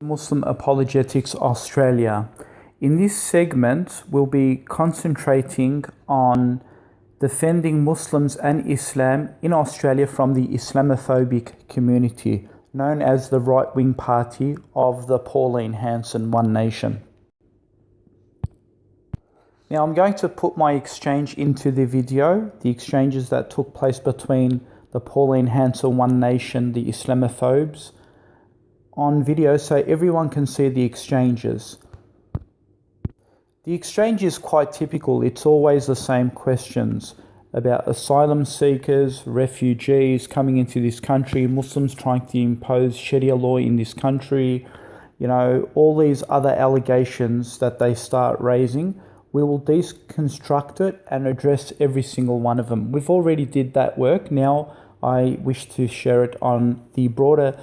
Muslim Apologetics Australia. In this segment, we'll be concentrating on defending Muslims and Islam in Australia from the Islamophobic community, known as the right-wing party of the Pauline Hanson One Nation. Now I'm going to put my exchange into the video, the exchanges that took place between the Pauline Hanson One Nation, the Islamophobes, on video so everyone can see the exchanges. The exchange is quite typical. It's always the same questions about asylum seekers, refugees coming into this country, Muslims trying to impose Sharia law in this country, all these other allegations that they start raising. We will deconstruct it and address every single one of them. We've already did that work. Now I wish to share it on the broader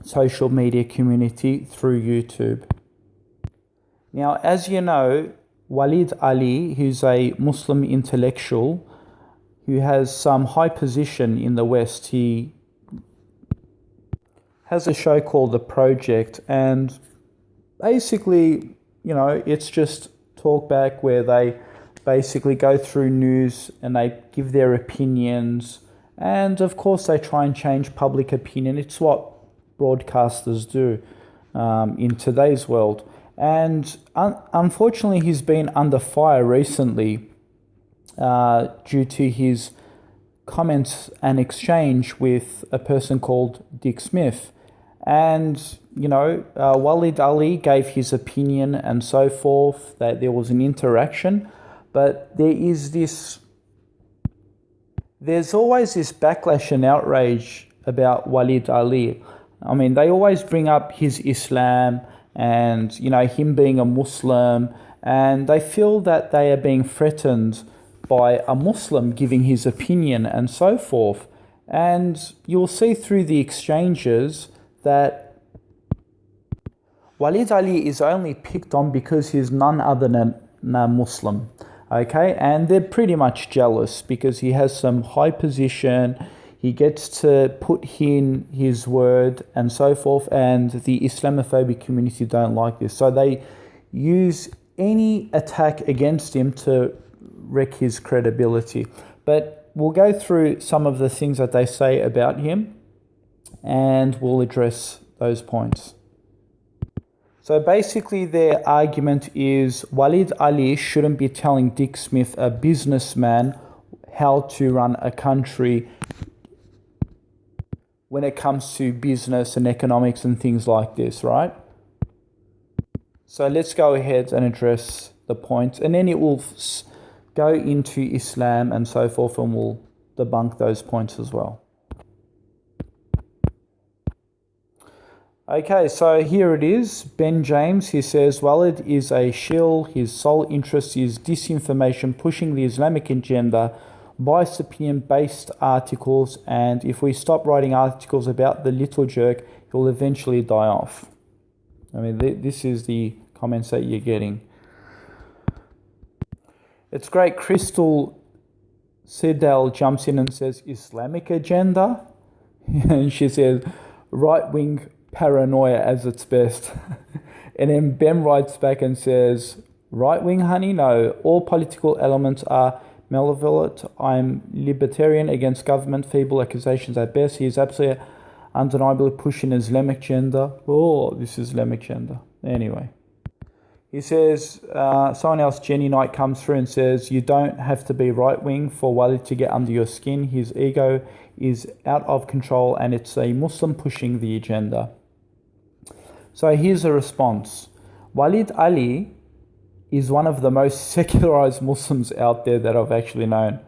social media community through YouTube. Now, as you know, Waleed aly, who's a Muslim intellectual who has some high position in the West, he has a show called The Project, and basically, it's just talkback where they basically go through news and they give their opinions, and of course they try and change public opinion. It's what broadcasters do in today's world. And unfortunately, he's been under fire recently due to his comments and exchange with a person called Dick Smith. And, Waleed aly gave his opinion and so forth, that there was an interaction. But there's always this backlash and outrage about Waleed aly. I mean, they always bring up his Islam and, him being a Muslim, and they feel that they are being threatened by a Muslim giving his opinion and so forth. And you'll see through the exchanges that Waleed aly is only picked on because he's none other than a Muslim, okay? And they're pretty much jealous because he has some high position, he gets to put in his word and so forth, and the Islamophobic community don't like this. So they use any attack against him to wreck his credibility. But we'll go through some of the things that they say about him, and we'll address those points. So basically their argument is Waleed aly shouldn't be telling Dick Smith, a businessman, how to run a country when it comes to business and economics and things like this, right? So let's go ahead and address the points, and then it will go into Islam and so forth, and we'll debunk those points as well. Okay, so here it is. Ben James, he says, Waleed is a shill. His sole interest is disinformation, pushing the Islamic agenda, biased opinion-based articles, and if we stop writing articles about the little jerk, he'll eventually die off. I mean, this is the comments that you're getting. It's great. Crystal Sidell jumps in and says, Islamic agenda? And she says, right-wing paranoia as its best. And then Ben writes back and says, right-wing, honey? No, all political elements are malevolent. I'm libertarian against government, feeble accusations at best. He is absolutely undeniably pushing Islamic agenda. Oh, this is Islamic agenda. Anyway. He says, someone else, Jenny Knight, comes through and says, you don't have to be right-wing for Waleed to get under your skin. His ego is out of control and it's a Muslim pushing the agenda. So here's a response. Waleed aly is one of the most secularized Muslims out there that I've actually known.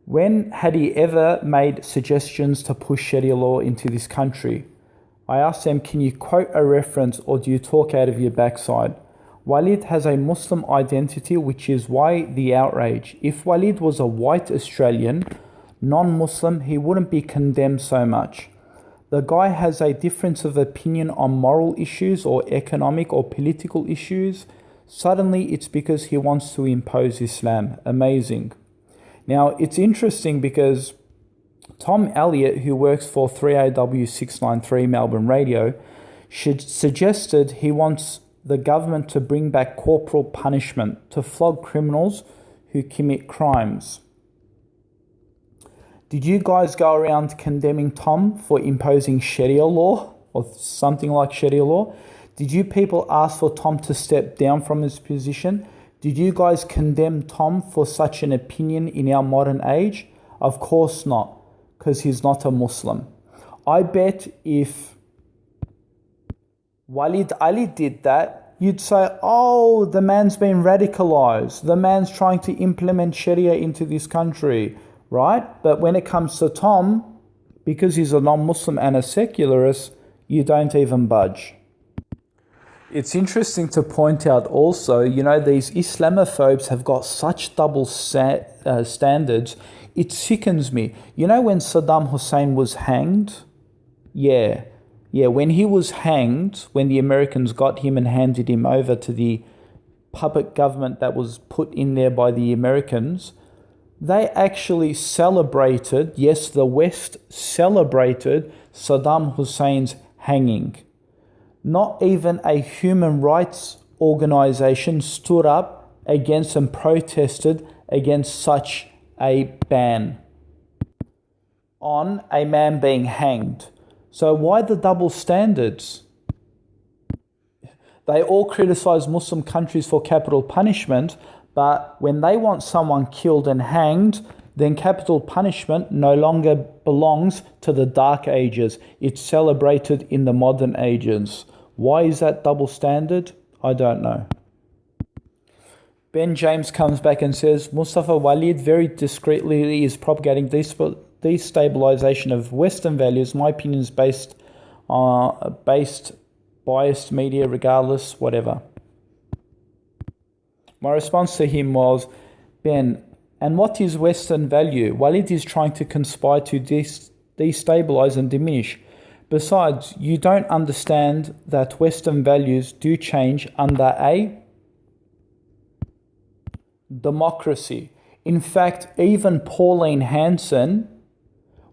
When had he ever made suggestions to push Sharia law into this country? I asked them, can you quote a reference or do you talk out of your backside? Waleed has a Muslim identity, which is why the outrage. If Waleed was a white Australian, non-Muslim, he wouldn't be condemned so much. The guy has a difference of opinion on moral issues or economic or political issues. Suddenly, it's because he wants to impose Islam. Amazing. Now, it's interesting because Tom Elliott, who works for 3AW693 Melbourne Radio, suggested he wants the government to bring back corporal punishment to flog criminals who commit crimes. Did you guys go around condemning Tom for imposing Sharia law or something like Sharia law? Did you people ask for Tom to step down from his position? Did you guys condemn Tom for such an opinion in our modern age? Of course not, because he's not a Muslim. I bet if Waleed aly did that, you'd say, oh, the man's been radicalized. The man's trying to implement Sharia into this country, right? But when it comes to Tom, because he's a non-Muslim and a secularist, you don't even budge. It's interesting to point out also, these Islamophobes have got such double standards. It sickens me. When Saddam Hussein was hanged? Yeah, when he was hanged, when the Americans got him and handed him over to the puppet government that was put in there by the Americans, they actually celebrated, yes, the West celebrated Saddam Hussein's hanging. Not even a human rights organization stood up against and protested against such a ban on a man being hanged. So why the double standards? They all criticize Muslim countries for capital punishment, but when they want someone killed and hanged, then capital punishment no longer belongs to the Dark Ages. It's celebrated in the modern ages. Why is that double standard? I don't know. Ben James comes back and says, Mustafa Waleed very discreetly is propagating destabilization of Western values. My opinion is based biased media, regardless, whatever. My response to him was, Ben, and what is Western value? Waleed is trying to conspire to destabilize and diminish. Besides, you don't understand that Western values do change under a democracy. In fact, even Pauline Hanson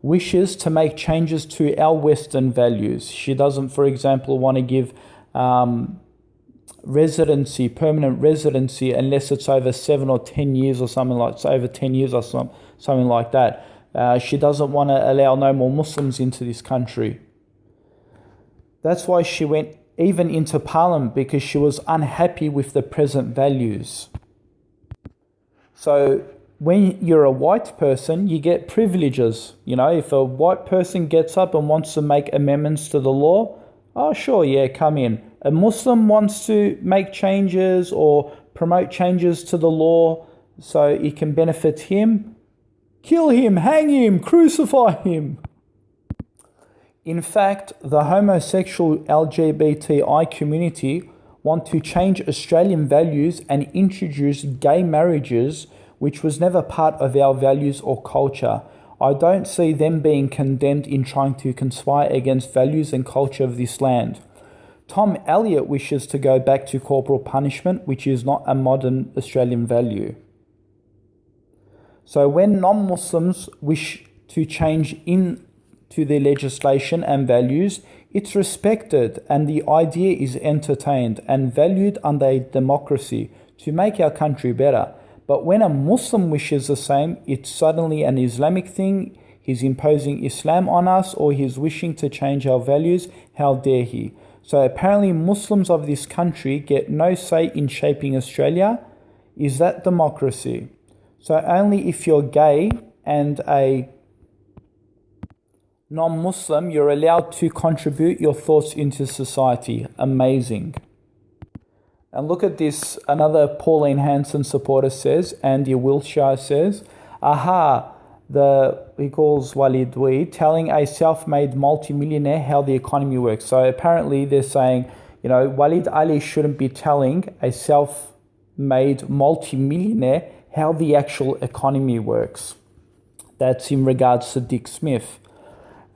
wishes to make changes to our Western values. She doesn't, for example, want to give permanent residency, unless it's over 7 or 10 years or something like that, over 10 years or something like that. She doesn't want to allow no more Muslims into this country. That's why she went even into Parliament, because she was unhappy with the present values. So when you're a white person, you get privileges. If a white person gets up and wants to make amendments to the law, oh, sure, yeah, come in. A Muslim wants to make changes or promote changes to the law so it can benefit him, kill him, hang him, crucify him. In fact, the homosexual LGBTI community want to change Australian values and introduce gay marriages, which was never part of our values or culture. I don't see them being condemned in trying to conspire against values and culture of this land. Tom Elliott wishes to go back to corporal punishment, which is not a modern Australian value. So when non-Muslims wish to change into their legislation and values, it's respected and the idea is entertained and valued under a democracy to make our country better. But when a Muslim wishes the same, it's suddenly an Islamic thing. He's imposing Islam on us, or he's wishing to change our values. How dare he? So apparently Muslims of this country get no say in shaping Australia. Is that democracy? So only if you're gay and a non-Muslim, you're allowed to contribute your thoughts into society. Amazing. And look at this, another Pauline Hanson supporter says, Andy Wiltshire says, he calls Waleed aly, telling a self-made multimillionaire how the economy works. So apparently they're saying, Waleed aly shouldn't be telling a self-made multimillionaire how the actual economy works. That's in regards to Dick Smith.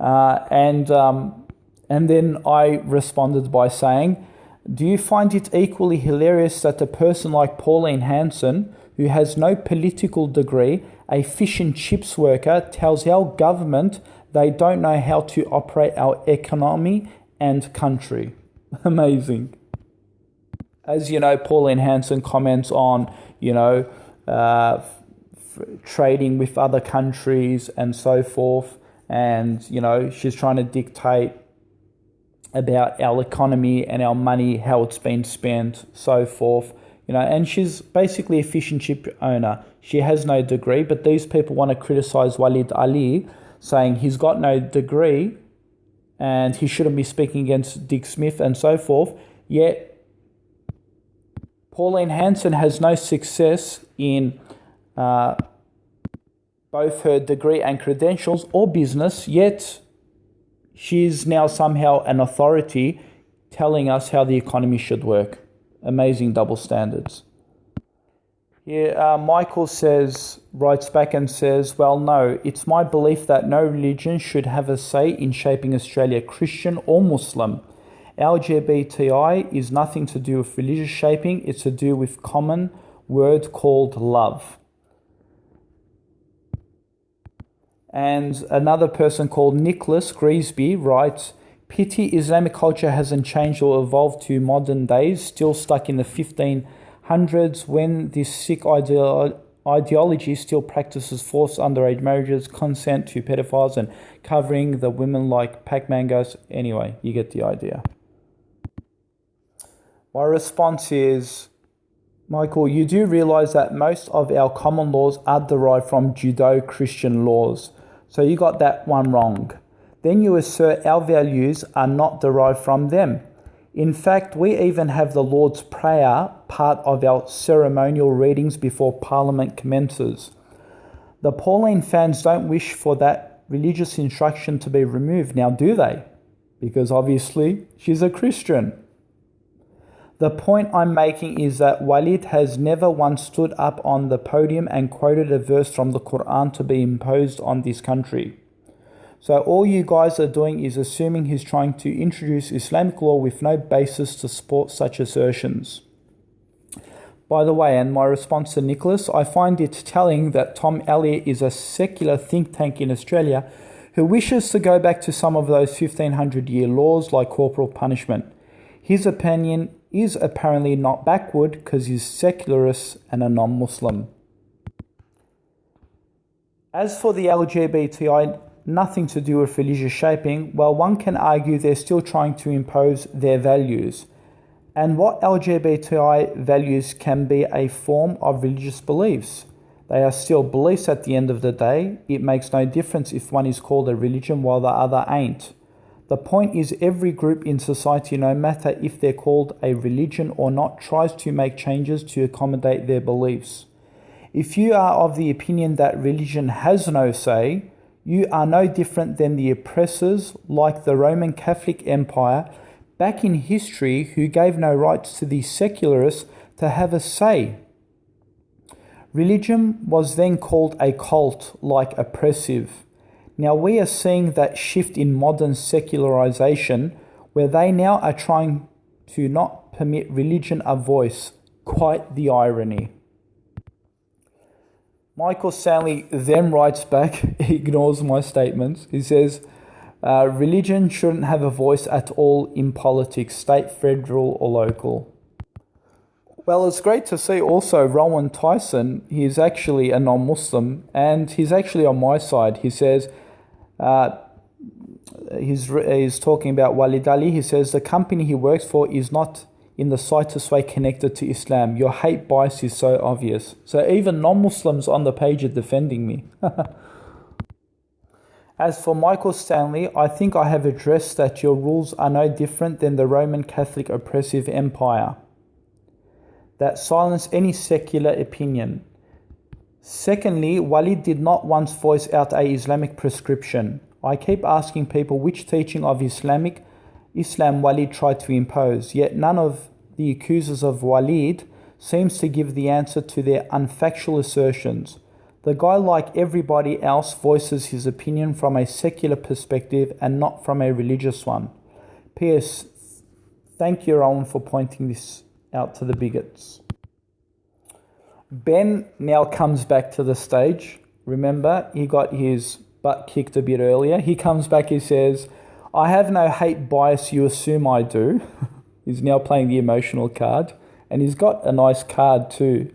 And then I responded by saying, do you find it equally hilarious that a person like Pauline Hanson, who has no political degree, a fish and chips worker, tells our government they don't know how to operate our economy and country? Amazing. As you know, Pauline Hanson comments on, trading with other countries and so forth. And, she's trying to dictate about our economy and our money, how it's been spent, so forth. And she's basically a fish and chip owner. She has no degree, but these people want to criticize Waleed aly, saying he's got no degree and he shouldn't be speaking against Dick Smith and so forth. Yet Pauline Hanson has no success in both her degree and credentials or business, yet she's now somehow an authority telling us how the economy should work. Amazing double standards. Here, Michael writes back and says, well, no, it's my belief that no religion should have a say in shaping Australia, Christian or Muslim. LGBTI is nothing to do with religious shaping, it's to do with common word called love. And another person called Nicholas Griesby writes, pity Islamic culture hasn't changed or evolved to modern days, still stuck in the 1500s when this sick ideology still practices forced underage marriages, consent to pedophiles and covering the women like Pac-Man ghosts. Anyway, you get the idea. My response is, Michael, you do realize that most of our common laws are derived from Judeo-Christian laws. So you got that one wrong. Then you assert our values are not derived from them. In fact, we even have the Lord's Prayer part of our ceremonial readings before Parliament commences. The Pauline fans don't wish for that religious instruction to be removed, now do they? Because obviously she's a Christian. The point I'm making is that Waleed has never once stood up on the podium and quoted a verse from the Quran to be imposed on this country. So all you guys are doing is assuming he's trying to introduce Islamic law with no basis to support such assertions. By the way, and my response to Nicholas, I find it telling that Tom Elliott is a secular think tank in Australia who wishes to go back to some of those 1500-year laws like corporal punishment. His opinion is apparently not backward because he's secularist and a non-Muslim. As for the LGBTI, nothing to do with religious shaping, well, one can argue they're still trying to impose their values. And what LGBTI values can be a form of religious beliefs? They are still beliefs at the end of the day. It makes no difference if one is called a religion while the other ain't. The point is every group in society, no matter if they're called a religion or not, tries to make changes to accommodate their beliefs. If you are of the opinion that religion has no say, you are no different than the oppressors like the Roman Catholic Empire back in history who gave no rights to the secularists to have a say. Religion was then called a cult, like oppressive. Now we are seeing that shift in modern secularization where they now are trying to not permit religion a voice. Quite the irony. Michael Stanley then writes back, he ignores my statements. He says, religion shouldn't have a voice at all in politics, state, federal or local. Well, it's great to see also Rowan Tyson. He's actually a non-Muslim and he's actually on my side. He says, he's talking about Waleed aly. He says, the company he works for is not in the slightest way connected to Islam. Your hate bias is so obvious. So even non-Muslims on the page are defending me. As for Michael Stanley, I think I have addressed that your rules are no different than the Roman Catholic oppressive empire that silence any secular opinion. Secondly, Waleed did not once voice out a Islamic prescription. I keep asking people which teaching of Islam Waleed tried to impose, yet none of the accusers of Waleed seems to give the answer to their unfactual assertions. The guy, like everybody else, voices his opinion from a secular perspective and not from a religious one. P.S. Thank you, Rowan, for pointing this out to the bigots. Ben now comes back to the stage. Remember, he got his butt kicked a bit earlier. He comes back, he says, I have no hate bias, you assume I do. He's now playing the emotional card. And he's got a nice card too,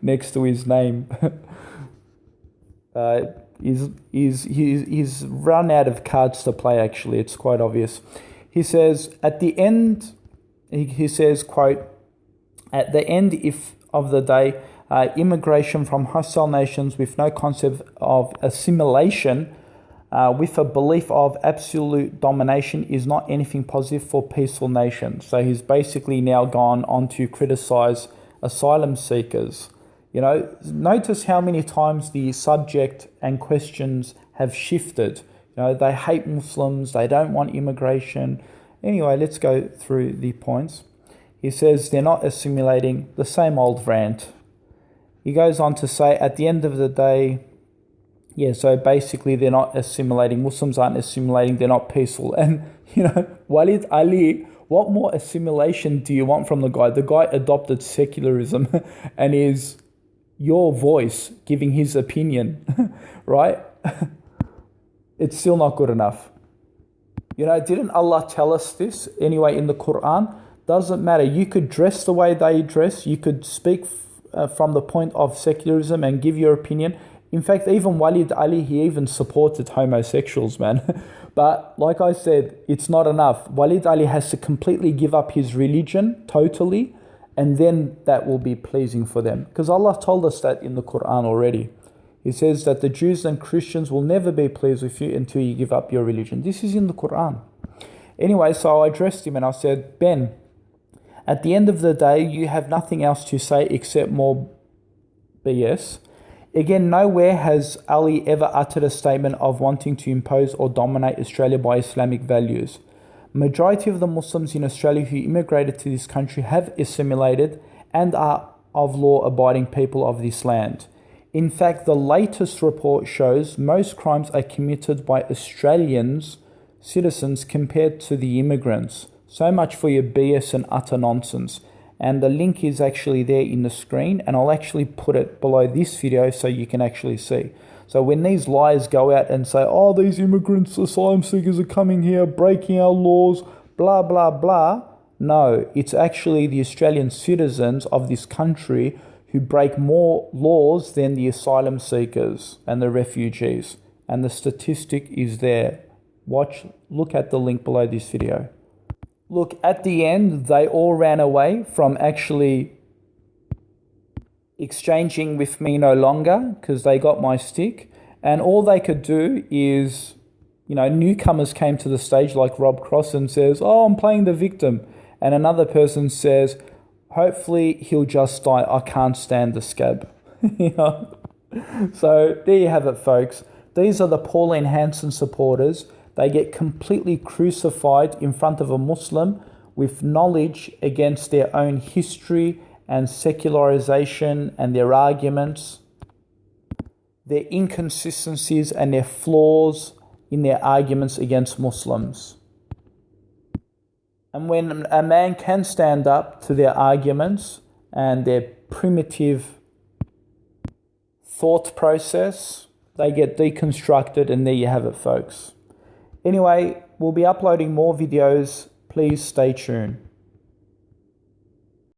next to his name. He's run out of cards to play, actually. It's quite obvious. He says, at the end, he says, quote, at the end of the day, immigration from hostile nations with no concept of assimilation, with a belief of absolute domination, is not anything positive for peaceful nations. So he's basically now gone on to criticize asylum seekers. You know, notice how many times the subject and questions have shifted. You know, they hate Muslims, they don't want immigration. Anyway, let's go through the points. He says they're not assimilating, the same old rant. He goes on to say, at the end of the day, yeah, so basically they're not assimilating. Muslims aren't assimilating, they're not peaceful. And, you know, Waleed aly, what more assimilation do you want from the guy? The guy adopted secularism and is your voice giving his opinion, right? It's still not good enough. You know, didn't Allah tell us this anyway in the Quran? Doesn't matter. You could dress the way they dress. You could speak from the point of secularism and give your opinion. In fact, even Waleed aly, he even supported homosexuals, man. But like I said, it's not enough. Waleed aly has to completely give up his religion totally, and then that will be pleasing for them. Because Allah told us that in the Quran already. He says that the Jews and Christians will never be pleased with you until you give up your religion. This is in the Quran. Anyway, so I addressed him and I said, Ben, at the end of the day, you have nothing else to say except more BS. Again, nowhere has Ali ever uttered a statement of wanting to impose or dominate Australia by Islamic values. Majority of the Muslims in Australia who immigrated to this country have assimilated and are of law-abiding people of this land. In fact, the latest report shows most crimes are committed by Australians, citizens, compared to the immigrants. So much for your BS and utter nonsense. And the link is actually there in the screen, and I'll actually put it below this video so you can actually see. So when these liars go out and say, oh, these immigrants, asylum seekers are coming here, breaking our laws, blah, blah, blah. No, it's actually the Australian citizens of this country who break more laws than the asylum seekers and the refugees. And the statistic is there. Look at the link below this video. Look, at the end, they all ran away from actually exchanging with me no longer because they got my stick. And all they could do is, you know, newcomers came to the stage like Rob Cross and says, oh, I'm playing the victim. And another person says, hopefully he'll just die. I can't stand the scab. You know? So there you have it, folks. These are the Pauline Hanson supporters. They get completely crucified in front of a Muslim with knowledge against their own history and secularization and their arguments, their inconsistencies and their flaws in their arguments against Muslims. And when a man can stand up to their arguments and their primitive thought process, they get deconstructed, and there you have it, folks. Anyway, we'll be uploading more videos. Please stay tuned.